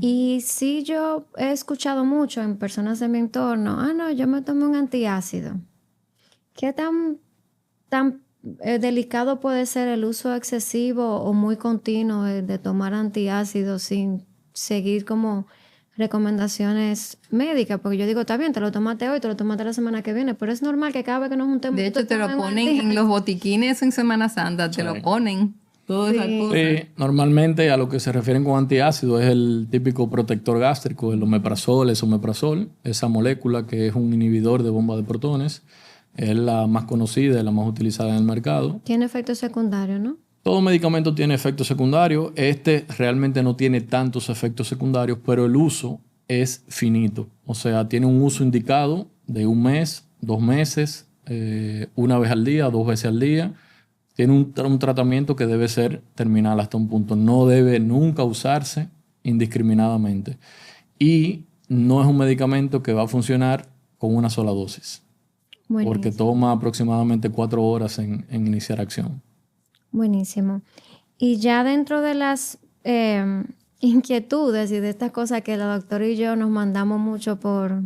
Y sí, yo he escuchado mucho en personas de mi entorno, no, yo me tomé un antiácido. ¿Qué tan delicado puede ser el uso excesivo o muy continuo de tomar antiácidos sin seguir como recomendaciones médicas? Porque yo digo, está bien, te lo tomaste hoy, te lo tomaste la semana que viene, pero es normal que cada vez que nos juntemos... De hecho, te lo ponen en los botiquines en Semana Santa, te lo ponen. Todas esas cosas. Sí, normalmente a lo que se refieren con antiácido es el típico protector gástrico, el omeprazol, esomeprazol, esa molécula que es un inhibidor de bomba de protones. Es la más conocida y la más utilizada en el mercado. Tiene efectos secundarios, ¿no? Todo medicamento tiene efectos secundarios. Este realmente no tiene tantos efectos secundarios, pero el uso es finito. O sea, tiene un uso indicado de 1 mes, 2 meses, 1 vez al día, 2 veces al día. Tiene un tratamiento que debe ser terminal hasta un punto. No debe nunca usarse indiscriminadamente. Y no es un medicamento que va a funcionar con una sola dosis. Buenísimo. Porque toma aproximadamente 4 horas en iniciar acción. Buenísimo. Y ya dentro de las inquietudes y de estas cosas que la doctora y yo nos mandamos mucho por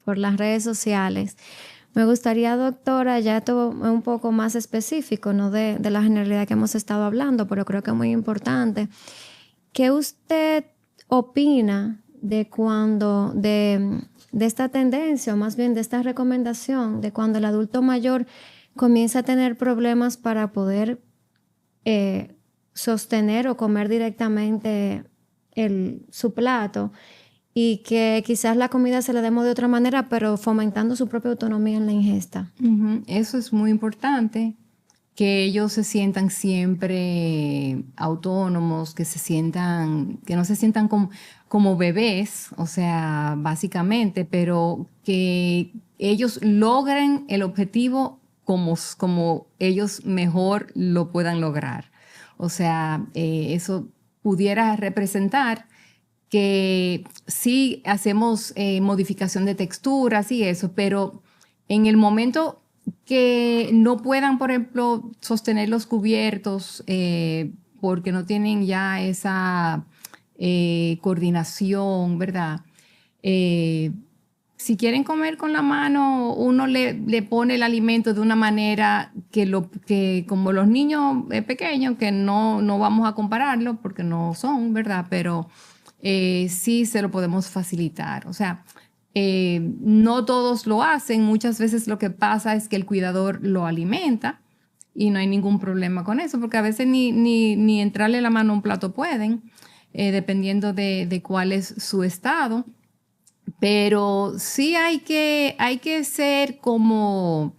las redes sociales, me gustaría, doctora, ya todo un poco más específico, no de la generalidad que hemos estado hablando, pero creo que es muy importante. ¿Qué usted opina de cuando, de esta tendencia, o más bien de esta recomendación, de cuando el adulto mayor comienza a tener problemas para poder sostener o comer directamente su plato, y que quizás la comida se le demos de otra manera, pero fomentando su propia autonomía en la ingesta? Eso es muy importante, que ellos se sientan siempre autónomos, que no se sientan como bebés, o sea, básicamente, pero que ellos logren el objetivo como ellos mejor lo puedan lograr. O sea, eso pudiera representar que sí hacemos modificación de texturas y eso, pero en el momento que no puedan, por ejemplo, sostener los cubiertos porque no tienen ya esa coordinación, ¿verdad? Si quieren comer con la mano, uno le pone el alimento de una manera que como los niños pequeños, que no vamos a compararlo porque no son, ¿verdad? Pero sí se lo podemos facilitar. O sea, no todos lo hacen. Muchas veces lo que pasa es que el cuidador lo alimenta y no hay ningún problema con eso, porque a veces ni entrarle la mano a un plato pueden, dependiendo de cuál es su estado. Pero sí hay que ser como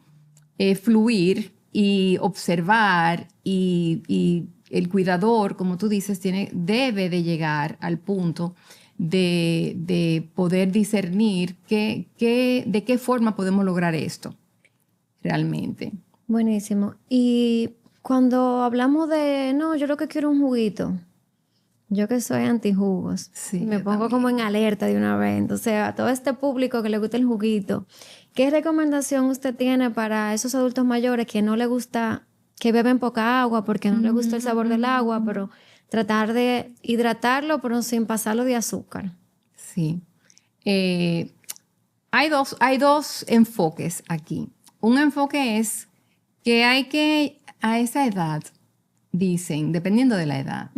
fluir y observar, y el cuidador, como tú dices, debe de llegar al punto de poder discernir de qué forma podemos lograr esto realmente. Buenísimo. Y cuando hablamos de, no, yo lo que quiero es un juguito, yo que soy anti-jugos, sí, me pongo como en alerta de una vez. Entonces, a todo este público que le gusta el juguito, ¿qué recomendación usted tiene para esos adultos mayores que no les gusta, que beben poca agua porque no les gusta el sabor del agua, pero tratar de hidratarlo pero sin pasarlo de azúcar? Sí. Hay dos enfoques aquí. Un enfoque es que a esa edad, dicen, dependiendo de la edad,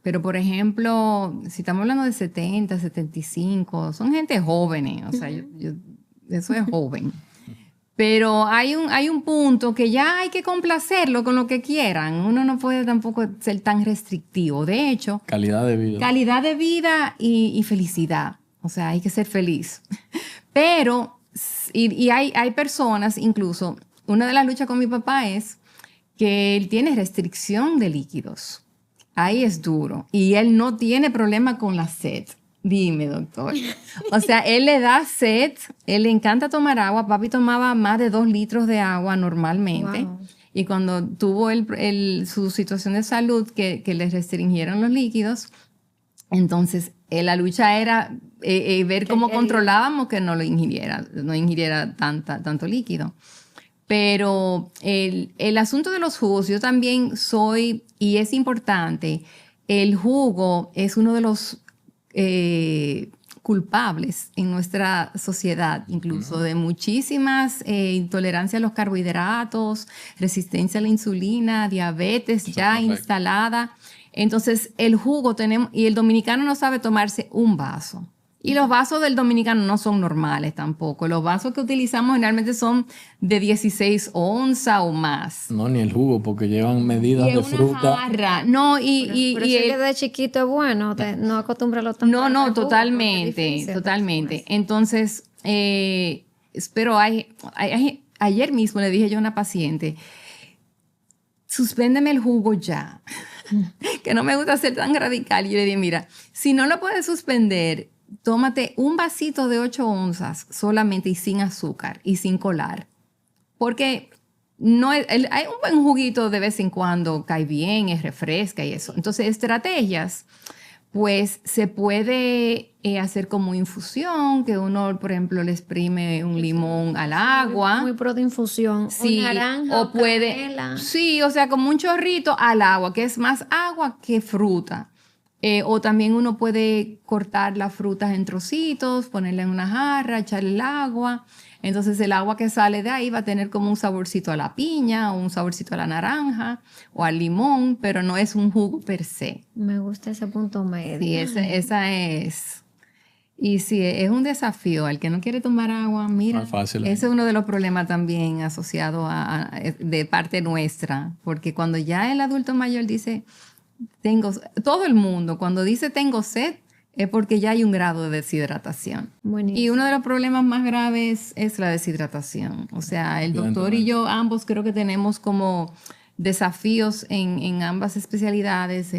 Pero, por ejemplo, si estamos hablando de 70, 75, son gente jóvenes, o sea, eso es joven. Pero hay un punto que ya hay que complacerlo con lo que quieran. Uno no puede tampoco ser tan restrictivo. De hecho, Calidad de vida. Calidad de vida y felicidad. O sea, hay que ser feliz. Pero, y hay personas, incluso, una de las luchas con mi papá es que él tiene restricción de líquidos. Ahí es duro. Y él no tiene problema con la sed. Dime, doctor. O sea, él le da sed, él le encanta tomar agua. Papi tomaba más de 2 litros de agua normalmente. Wow. Y cuando tuvo su situación de salud que le restringieron los líquidos, entonces la lucha era ver cómo controlábamos que no ingiriera tanto líquido. Pero el asunto de los jugos, yo también soy, y es importante, el jugo es uno de los culpables en nuestra sociedad, incluso de muchísimas intolerancia a los carbohidratos, resistencia a la insulina, diabetes ya instalada. Entonces, el jugo tenemos, y el dominicano no sabe tomarse un vaso. Y los vasos del dominicano no son normales tampoco. Los vasos que utilizamos generalmente son de 16 onzas o más. No, ni el jugo, porque llevan medidas Y de es una fruta. jarra. No, Por eso que de chiquito es bueno, no acostumbrarlo tanto. No, totalmente. Entonces, pero ayer mismo le dije yo a una paciente, suspéndeme el jugo ya, que no me gusta ser tan radical. Y yo le dije, mira, si no lo puedes suspender, tómate un vasito de 8 onzas solamente y sin azúcar y sin colar. Porque hay un buen juguito de vez en cuando, cae bien, es refresca y eso. Entonces, estrategias, pues se puede hacer como infusión, que uno, por ejemplo, le exprime un limón al agua. Muy pro de infusión. Sí, O naranja, o puede, canela. sí, o sea, como un chorrito al agua, que es más agua que fruta. O también uno puede cortar las frutas en trocitos, ponerla en una jarra, echarle el agua. Entonces el agua que sale de ahí va a tener como un saborcito a la piña o un saborcito a la naranja o al limón, pero no es un jugo per se. Me gusta ese punto medio. Sí, esa es. Y sí, es un desafío. Al que no quiere tomar agua, mira, No es fácil, ese es uno de los problemas también asociados de parte nuestra. Porque cuando ya el adulto mayor dice... todo el mundo cuando dice tengo sed es porque ya hay un grado de deshidratación. Buenísimo. Y uno de los problemas más graves es la deshidratación. O sea, el doctor y yo ambos creo que tenemos como desafíos en ambas especialidades,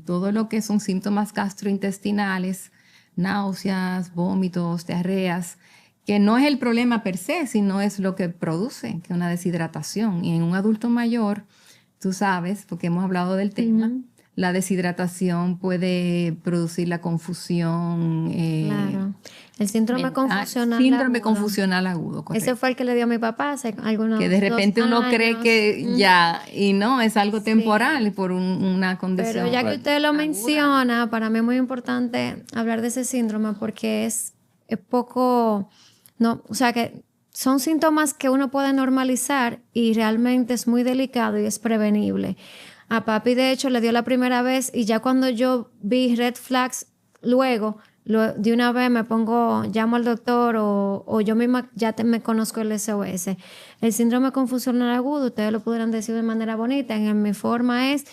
todo lo que son síntomas gastrointestinales, náuseas, vómitos, diarreas, que no es el problema per se, sino es lo que produce, que es una deshidratación. Y en un adulto mayor, tú sabes, porque hemos hablado del tema, la deshidratación puede producir la confusión. Claro. El síndrome confusional síndrome agudo. Confusional agudo, correcto. Ese fue el que le dio a mi papá hace algunos Que de repente 2 uno años. cree que ya, y no, es algo temporal por una condición. Pero ya que usted lo menciona, para mí es muy importante hablar de ese síndrome porque es poco, no, o sea que son síntomas que uno puede normalizar y realmente es muy delicado y es prevenible. A papi, de hecho, le dio la primera vez y ya cuando yo vi red flags, luego, de una vez llamo al doctor o yo misma ya me conozco el SOS. El síndrome confusional agudo, ustedes lo pudieran decir de manera bonita, en mi forma es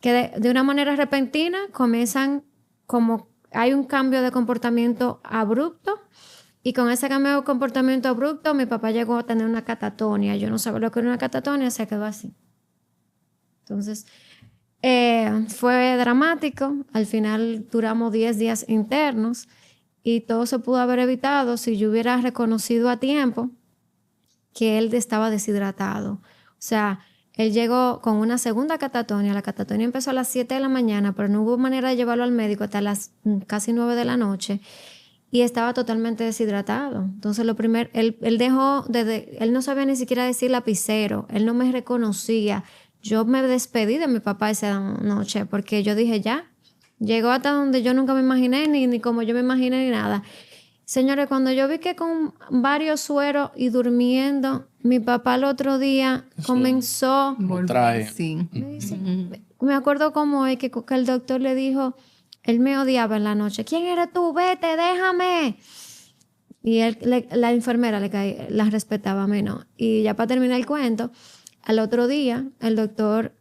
que de una manera repentina comienzan como hay un cambio de comportamiento abrupto. Y con ese cambio de comportamiento abrupto, mi papá llegó a tener una catatonia. Yo no sabía lo que era una catatonia, se quedó así. Entonces, fue dramático. Al final duramos 10 días internos y todo se pudo haber evitado si yo hubiera reconocido a tiempo que él estaba deshidratado. O sea, él llegó con una segunda catatonia. La catatonia empezó a las 7 de la mañana, pero no hubo manera de llevarlo al médico hasta las casi 9 de la noche. Y estaba totalmente deshidratado. Entonces, lo primero, él él no sabía ni siquiera decir lapicero, él no me reconocía. Yo me despedí de mi papá esa noche porque yo dije, ya, llegó hasta donde yo nunca me imaginé, ni como yo me imaginé, ni nada. Señores, cuando yo vi que con varios sueros y durmiendo, mi papá el otro día comenzó... Lo trae. Sí. Me dice, Me acuerdo como hoy que el doctor le dijo, él me odiaba en la noche. ¿Quién eres tú? Vete, déjame. Y la enfermera la respetaba menos. Y ya para terminar el cuento, al otro día el doctor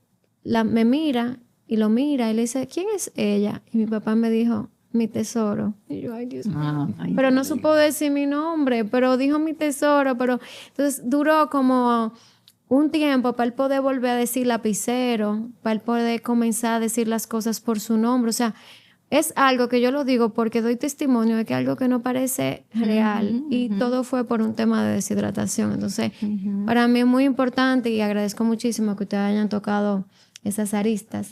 me mira y lo mira y le dice, ¿quién es ella? Y mi papá me dijo, mi tesoro. Y yo, ay Dios mío. Pero no supo decir mi nombre, pero dijo mi tesoro. Pero entonces duró como un tiempo para él poder volver a decir lapicero, para él poder comenzar a decir las cosas por su nombre. O sea, es algo que yo lo digo porque doy testimonio de que algo que no parece real y todo fue por un tema de deshidratación. Entonces, para mí es muy importante y agradezco muchísimo que ustedes hayan tocado esas aristas.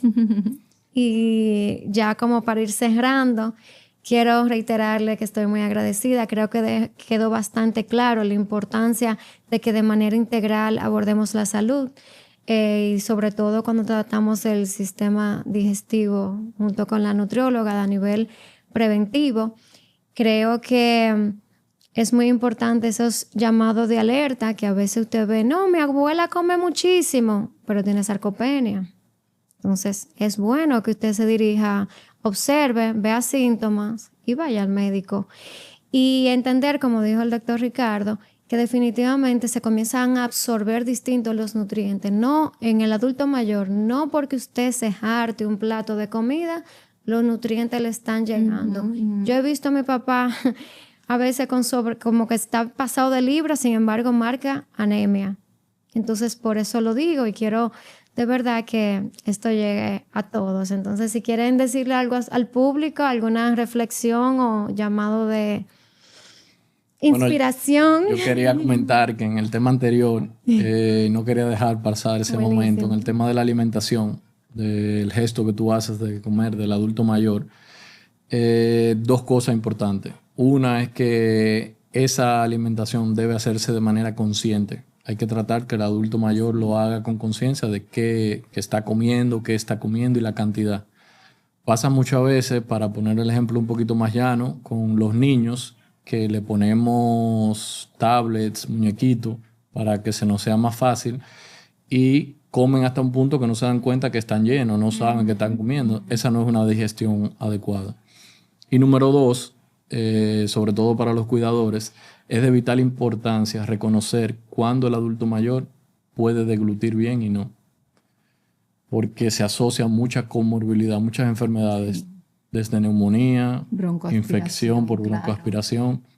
Y ya como para ir cerrando, quiero reiterarle que estoy muy agradecida. Creo que quedó bastante claro la importancia de que de manera integral abordemos la salud. Y sobre todo cuando tratamos el sistema digestivo junto con la nutrióloga a nivel preventivo. Creo que es muy importante esos llamados de alerta que a veces usted ve, no, mi abuela come muchísimo, pero tiene sarcopenia. Entonces es bueno que usted se dirija, observe, vea síntomas y vaya al médico. Y entender, como dijo el doctor Ricardo, que definitivamente se comienzan a absorber distintos los nutrientes. No en el adulto mayor, no porque usted se jarte un plato de comida, los nutrientes le están llegando. Yo he visto a mi papá a veces como que está pasado de libra, sin embargo marca anemia. Entonces por eso lo digo y quiero de verdad que esto llegue a todos. Entonces si quieren decirle algo al público, alguna reflexión o llamado de inspiración. Bueno, yo quería comentar que en el tema anterior no quería dejar pasar ese momento. En el tema de la alimentación, del gesto que tú haces de comer del adulto mayor, dos cosas importantes. Una es que esa alimentación debe hacerse de manera consciente. Hay que tratar que el adulto mayor lo haga con conciencia de qué está comiendo y la cantidad. Pasa muchas veces, para poner el ejemplo un poquito más llano, con los niños, que le ponemos tablets, muñequitos, para que se nos sea más fácil y comen hasta un punto que no se dan cuenta que están llenos, no saben que están comiendo. Esa no es una digestión adecuada. Y número dos, sobre todo para los cuidadores, es de vital importancia reconocer cuándo el adulto mayor puede deglutir bien y no. Porque se asocia mucha comorbilidad, muchas enfermedades, desde neumonía, infección por broncoaspiración. Claro.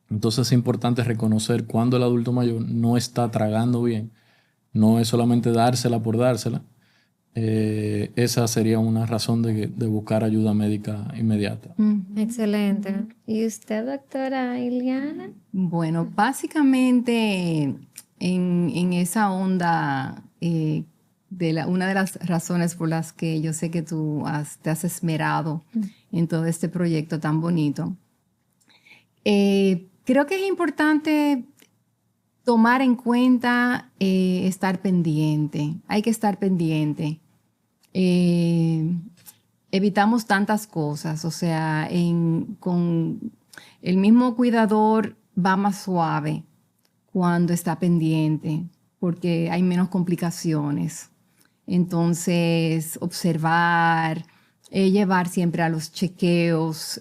Entonces es importante reconocer cuando el adulto mayor no está tragando bien. No es solamente dársela por dársela. Esa sería una razón de buscar ayuda médica inmediata. Excelente. ¿Y usted, doctora Iliana? Bueno, básicamente en esa onda... una de las razones por las que yo sé que tú te has esmerado en todo este proyecto tan bonito. Creo que es importante tomar en cuenta estar pendiente. Hay que estar pendiente. Evitamos tantas cosas, o sea, con el mismo cuidador va más suave cuando está pendiente, porque hay menos complicaciones. Entonces, observar, llevar siempre a los chequeos,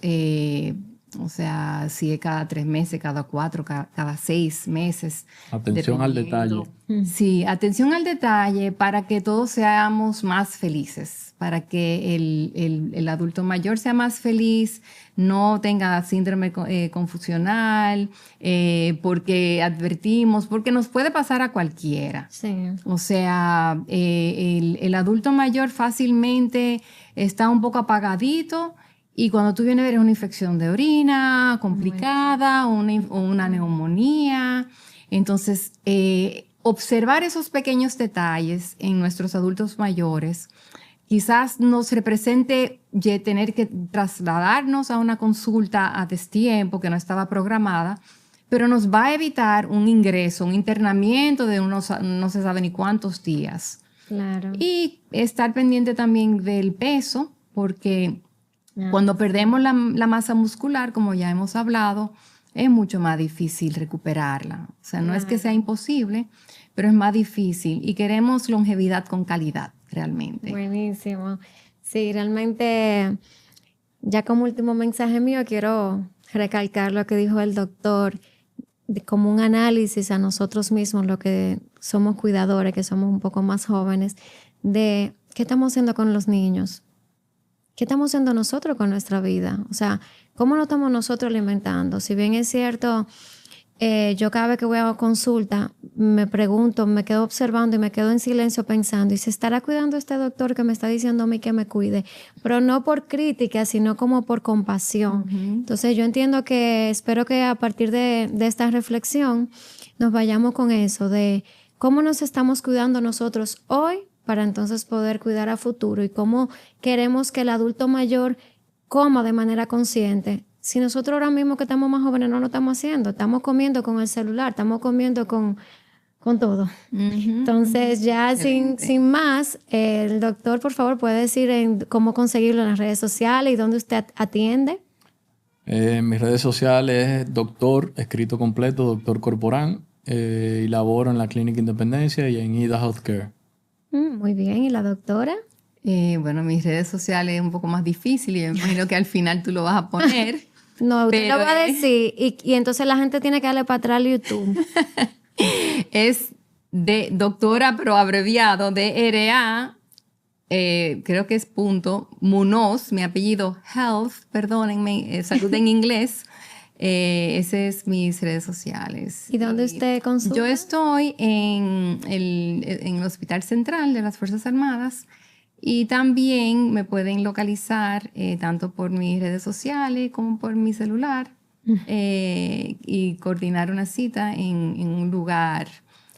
o sea, si es cada 3 meses, cada 4, cada 6 meses. Atención al detalle. Sí, atención al detalle para que todos seamos más felices, para que el adulto mayor sea más feliz, no tenga síndrome confusional, porque advertimos, porque nos puede pasar a cualquiera. Sí. O sea, el adulto mayor fácilmente está un poco apagadito y cuando tú vienes a ver una infección de orina complicada o una neumonía. Entonces, observar esos pequeños detalles en nuestros adultos mayores quizás nos represente tener que trasladarnos a una consulta a destiempo que no estaba programada, pero nos va a evitar un ingreso, un internamiento de no se sabe ni cuántos días. Claro. Y estar pendiente también del peso, porque cuando perdemos la masa muscular, como ya hemos hablado, es mucho más difícil recuperarla. O sea, no es que sea imposible, pero es más difícil y queremos longevidad con calidad. realmente. Buenísimo. Sí, realmente, ya como último mensaje mío, quiero recalcar lo que dijo el doctor, como un análisis a nosotros mismos, lo que somos cuidadores, que somos un poco más jóvenes, de qué estamos haciendo con los niños, qué estamos haciendo nosotros con nuestra vida, o sea, cómo nos estamos nosotros alimentando. Si bien es cierto, yo cada vez que voy a consulta me pregunto, me quedo observando y me quedo en silencio pensando, ¿y se estará cuidando este doctor que me está diciendo a mí que me cuide? Pero no por crítica, sino como por compasión. Entonces yo entiendo que, espero que a partir de esta reflexión nos vayamos con eso, de cómo nos estamos cuidando nosotros hoy para entonces poder cuidar a futuro, y cómo queremos que el adulto mayor coma de manera consciente. Si nosotros ahora mismo que estamos más jóvenes no lo estamos haciendo, estamos comiendo con el celular, estamos comiendo con todo. Entonces, ya sin más, el doctor, por favor, puede decir cómo conseguirlo en las redes sociales y dónde usted atiende. En mis redes sociales es doctor, escrito completo, doctor Corporán, y laboro en la Clínica Independencia y en Ida Healthcare. Muy bien, ¿y la doctora? Bueno, mis redes sociales es un poco más difícil y me imagino que al final tú lo vas a poner. No, usted lo va a decir y entonces la gente tiene que darle para atrás al YouTube. Es de doctora, pero abreviado, DRA, creo que es punto, Munoz, mi apellido, Health, perdónenme, salud en inglés. Ese es mis redes sociales. ¿Y dónde usted consulta? Yo estoy en el Hospital Central de las Fuerzas Armadas. Y también me pueden localizar tanto por mis redes sociales como por mi celular y coordinar una cita en un lugar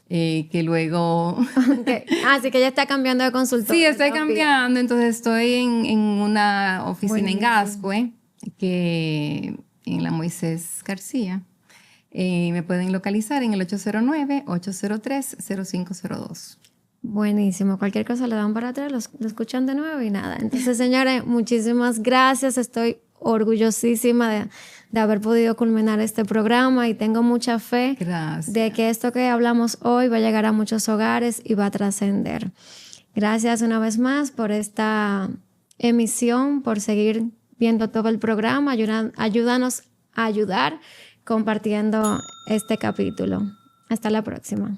que luego... Okay. Así que ya está cambiando de consultorio. Sí, estoy cambiando. Entonces estoy en una oficina en Gascue, que en la Moisés García. Me pueden localizar en el 809-803-0502. Buenísimo. Cualquier cosa le dan para atrás, lo escuchan de nuevo y nada. Entonces, señores, muchísimas gracias. Estoy orgullosísima de haber podido culminar este programa y tengo mucha fe de que esto que hablamos hoy va a llegar a muchos hogares y va a trascender. Gracias una vez más por esta emisión, por seguir viendo todo el programa. Ayúdanos a ayudar compartiendo este capítulo. Hasta la próxima.